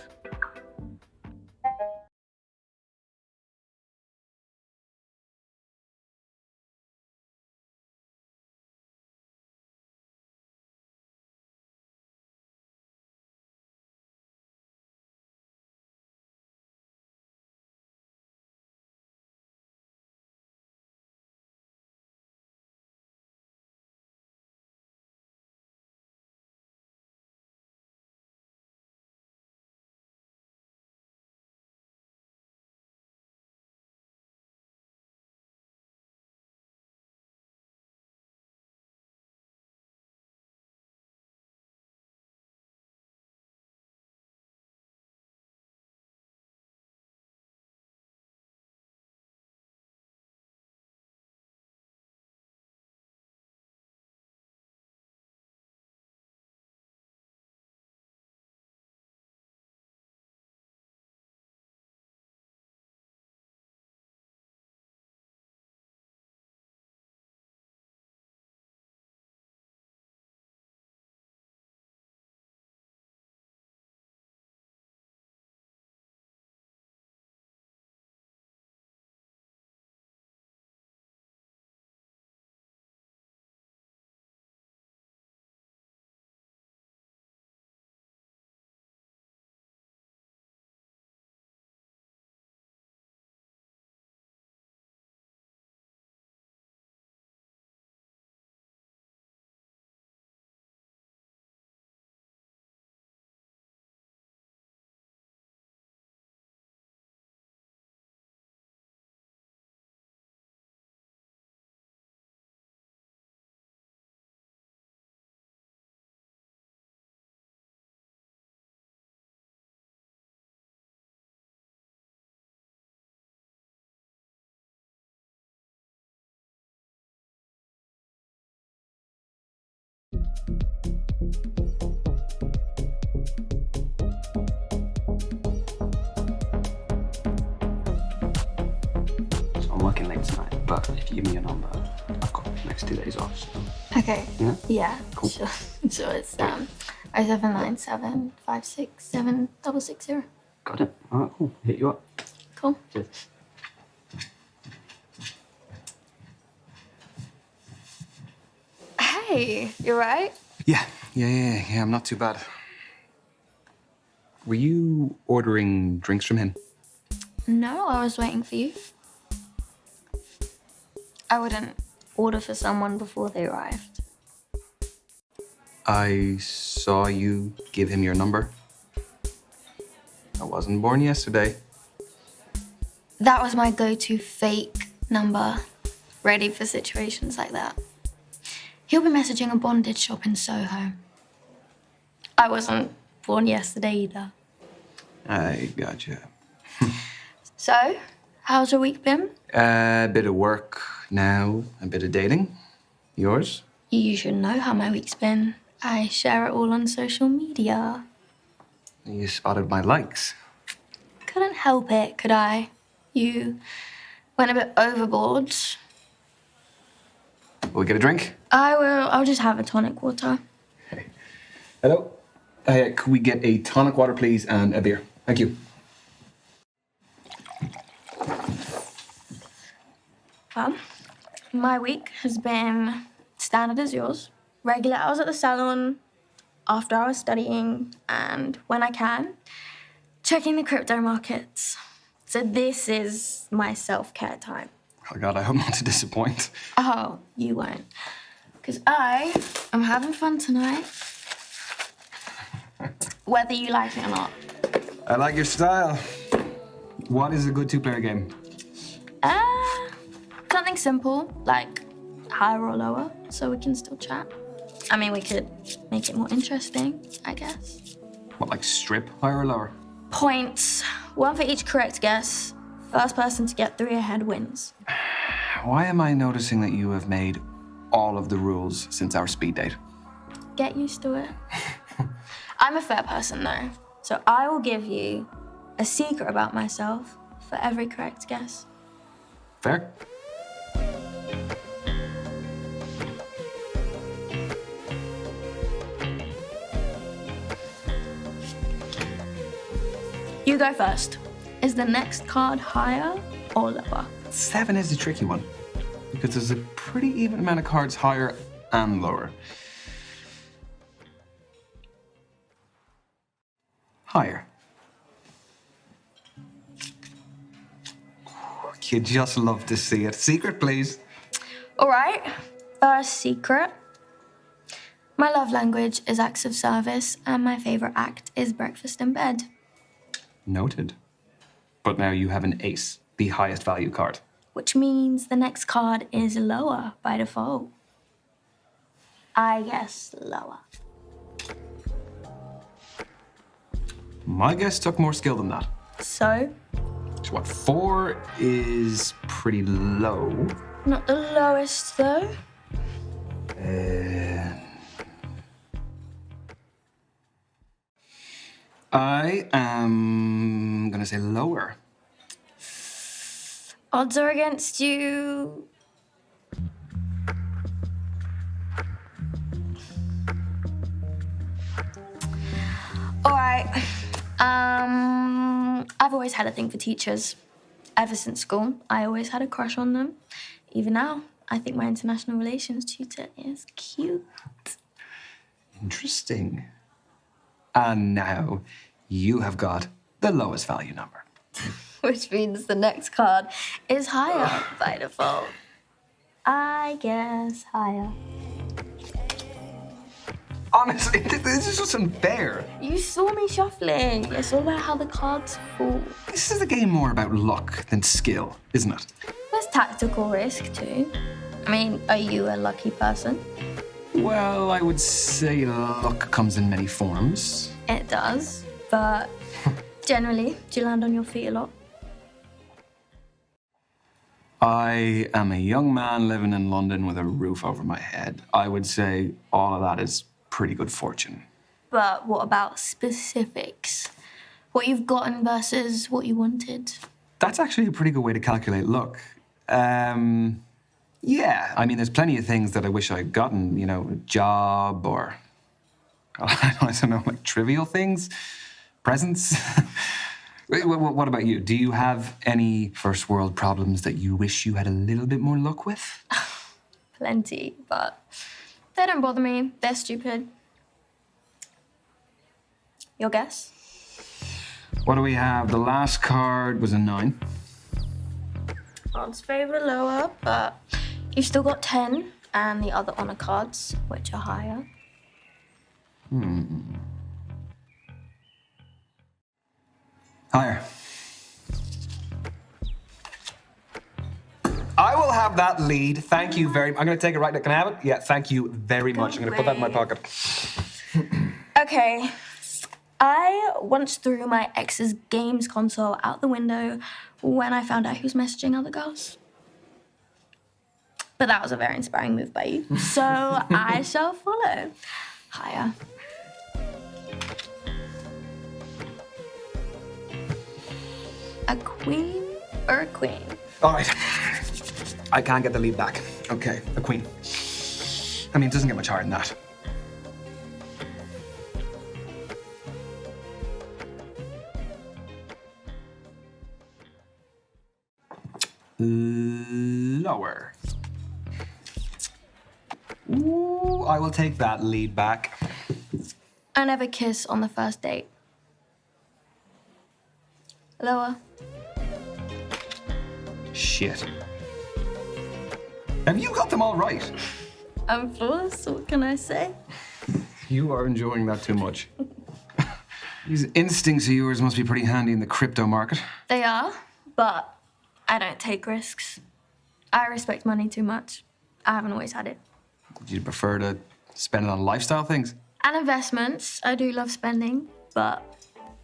[SPEAKER 9] I'm working late tonight, but if you give me your number, I've got the next 2 days off. So.
[SPEAKER 6] Okay.
[SPEAKER 9] Yeah?
[SPEAKER 6] Yeah.
[SPEAKER 9] Cool.
[SPEAKER 6] Sure. So it's 0797 567 660.
[SPEAKER 9] Got it. All right, cool. Hit you up.
[SPEAKER 6] Cool.
[SPEAKER 9] Cheers.
[SPEAKER 6] Hey, you right?
[SPEAKER 4] Yeah, I'm not too bad. Were you ordering drinks from him?
[SPEAKER 6] No, I was waiting for you. I wouldn't order for someone before they arrived.
[SPEAKER 4] I saw you give him your number. I wasn't born yesterday.
[SPEAKER 6] That was my go-to fake number, ready for situations like that. He'll be messaging a bondage shop in Soho. I wasn't born yesterday either.
[SPEAKER 4] I gotcha.
[SPEAKER 6] So, how's your week been?
[SPEAKER 4] A bit of work now, a bit of dating. Yours?
[SPEAKER 6] You should know how my week's been. I share it all on social media.
[SPEAKER 4] You spotted my likes.
[SPEAKER 6] Couldn't help it, could I? You went a bit overboard.
[SPEAKER 4] Will we get a drink?
[SPEAKER 6] I will. I'll just have a tonic water.
[SPEAKER 4] Hey. Hello? Could we get a tonic water, please, and a beer? Thank you.
[SPEAKER 6] Well, my week has been standard as yours. Regular hours at the salon, after hours studying, and when I can, checking the crypto markets. So this is my self-care time.
[SPEAKER 4] Oh, God, I hope not to disappoint.
[SPEAKER 6] Oh, you won't. Because I am having fun tonight. Whether you like it or not.
[SPEAKER 4] I like your style. What is a good two-player game?
[SPEAKER 6] Something simple, like higher or lower, so we can still chat. I mean, we could make it more interesting, I guess.
[SPEAKER 4] What, like strip, higher or lower?
[SPEAKER 6] Points. One for each correct guess. First person to get 3 ahead wins.
[SPEAKER 4] Why am I noticing that you have made all of the rules since our speed date?
[SPEAKER 6] Get used to it. I'm a fair person, though, so I will give you a secret about myself for every correct guess.
[SPEAKER 4] Fair?
[SPEAKER 6] You go first. Is the next card higher or lower?
[SPEAKER 4] 7 is a tricky one, because there's a pretty even amount of cards higher and lower. Higher. You'd just love to see it. Secret, please.
[SPEAKER 6] All right, first secret. My love language is acts of service, and my favorite act is breakfast in bed.
[SPEAKER 4] Noted. But now you have an ace, the highest value card.
[SPEAKER 6] Which means the next card is lower by default. I guess lower.
[SPEAKER 4] My guess took more skill than that.
[SPEAKER 6] So?
[SPEAKER 4] So what, 4 is pretty low.
[SPEAKER 6] Not the lowest, though.
[SPEAKER 4] I am gonna say lower.
[SPEAKER 6] Odds are against you. All right. I've always had a thing for teachers. Ever since school, I always had a crush on them. Even now, I think my international relations tutor is cute.
[SPEAKER 4] Interesting. And now you have got the lowest value number.
[SPEAKER 6] Which means the next card is higher by default. I guess higher.
[SPEAKER 4] Honestly, this is just unfair.
[SPEAKER 6] You saw me shuffling. It's all about how the cards fall.
[SPEAKER 4] This is a game more about luck than skill, isn't it?
[SPEAKER 6] There's tactical risk too. I mean, are you a lucky person?
[SPEAKER 4] Well, I would say luck comes in many forms.
[SPEAKER 6] It does, but generally, do you land on your feet a lot?
[SPEAKER 4] I am a young man living in London with a roof over my head. I would say all of that is pretty good fortune.
[SPEAKER 6] But what about specifics? What you've gotten versus what you wanted?
[SPEAKER 4] That's actually a pretty good way to calculate luck. Yeah, I mean, there's plenty of things that I wish I'd gotten, you know, a job or, I don't know, like trivial things, presents. What about you? Do you have any first world problems that you wish you had a little bit more luck with?
[SPEAKER 6] Plenty, but they don't bother me. They're stupid. Your guess?
[SPEAKER 4] What do we have? The last card was a 9.
[SPEAKER 6] Odds favor lower, but you've still got 10 and the other honor cards, which are higher.
[SPEAKER 4] Higher. I will have that lead. Thank you very much. I'm going to take it right now. Can I have it? Yeah, thank you very much. I'm going to put that in my pocket.
[SPEAKER 6] Okay. I once threw my ex's games console out the window when I found out he was messaging other girls. But that was a very inspiring move by you. So I shall follow. Higher. A queen or a queen?
[SPEAKER 4] All right. I can't get the lead back. Okay, a queen. I mean, it doesn't get much higher than that. Lower. Ooh, I will take that lead back.
[SPEAKER 6] I never kiss on the first date. Lower.
[SPEAKER 4] Shit. Have you got them all right?
[SPEAKER 6] I'm flawless, what can I say?
[SPEAKER 4] You are enjoying that too much. These instincts of yours must be pretty handy in the crypto market.
[SPEAKER 6] They are, but I don't take risks. I respect money too much. I haven't always had it.
[SPEAKER 4] Do you prefer to spend it on lifestyle things?
[SPEAKER 6] And investments, I do love spending, but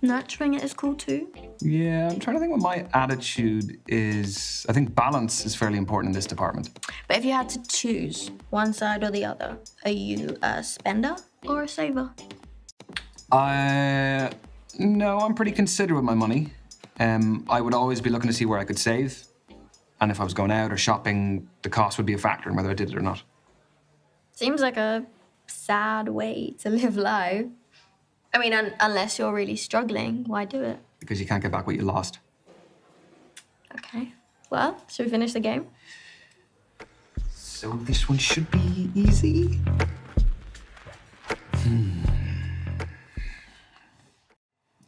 [SPEAKER 6] nurturing it is cool too.
[SPEAKER 4] Yeah, I'm trying to think what my attitude is. I think balance is fairly important in this department.
[SPEAKER 6] But if you had to choose one side or the other, are you a spender or a saver?
[SPEAKER 4] No, I'm pretty considerate with my money. I would always be looking to see where I could save. And if I was going out or shopping, the cost would be a factor in whether I did it or not.
[SPEAKER 6] Seems like a sad way to live life. I mean, unless you're really struggling, why do it?
[SPEAKER 4] Because you can't get back what you lost.
[SPEAKER 6] Okay. Well, should we finish the game?
[SPEAKER 4] So this one should be easy.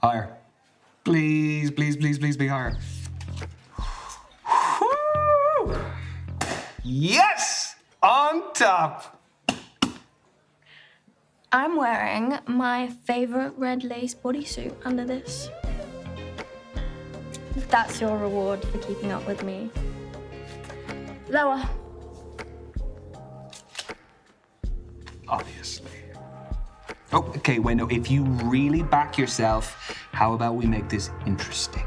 [SPEAKER 4] Higher. Please, please, please, please be higher. Woo! Yes! On top!
[SPEAKER 6] I'm wearing my favorite red lace bodysuit under this. That's your reward for keeping up with me. Lower.
[SPEAKER 4] Obviously. Oh, okay, wait, no, if you really back yourself, how about we make this interesting?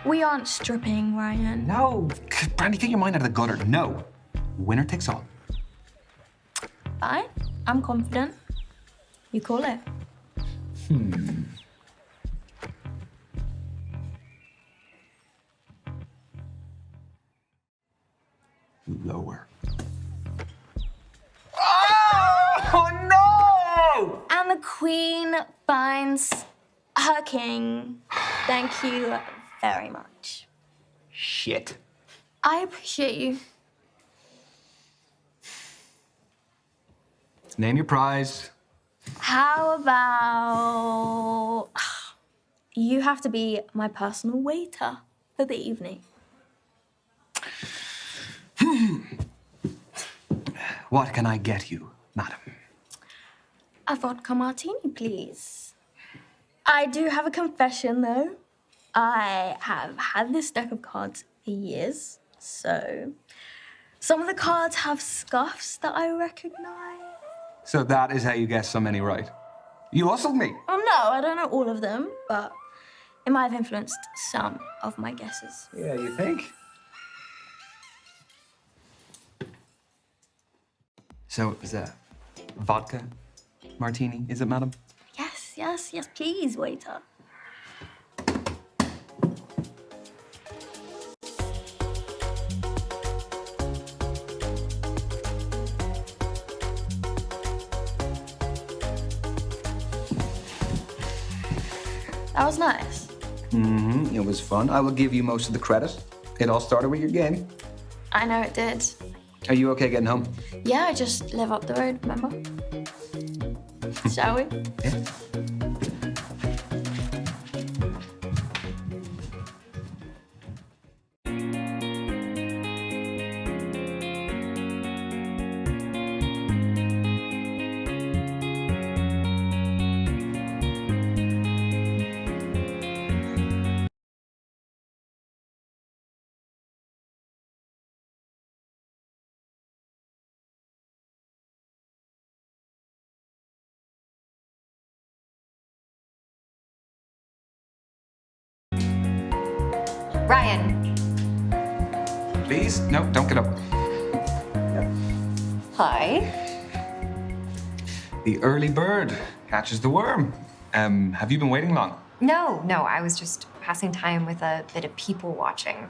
[SPEAKER 6] We aren't stripping, Ryan.
[SPEAKER 4] No, Brandy, get your mind out of the gutter. No. Winner takes all.
[SPEAKER 6] Fine. I'm confident. You call it.
[SPEAKER 4] Lower. Oh, no!
[SPEAKER 6] And the queen finds her king. Thank you very much.
[SPEAKER 4] Shit.
[SPEAKER 6] I appreciate you.
[SPEAKER 4] Name your prize.
[SPEAKER 6] How about you have to be my personal waiter for the evening?
[SPEAKER 4] What can I get you, madam?
[SPEAKER 6] A vodka martini, please. I do have a confession, though. I have had this deck of cards for years, so some of the cards have scuffs that I recognize.
[SPEAKER 4] So that is how you guessed so many right. You hustled me.
[SPEAKER 6] Oh, no, I don't know all of them, but it might have influenced some of my guesses.
[SPEAKER 4] Yeah, you think? So it was a vodka martini, is it, madam?
[SPEAKER 6] Yes, yes, yes, please, waiter. That was nice.
[SPEAKER 4] Mm-hmm, it was fun. I will give you most of the credit. It all started with your game.
[SPEAKER 6] I know it did.
[SPEAKER 4] Are you okay getting home?
[SPEAKER 6] Yeah, I just live up the road, remember? Shall we?
[SPEAKER 4] Yeah.
[SPEAKER 7] Ryan,
[SPEAKER 4] Please? No, don't get up.
[SPEAKER 7] Hi.
[SPEAKER 4] The early bird catches the worm. Have you been waiting long?
[SPEAKER 7] No, I was just passing time with a bit of people watching.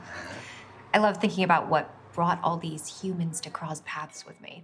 [SPEAKER 7] I love thinking about what brought all these humans to cross paths with me.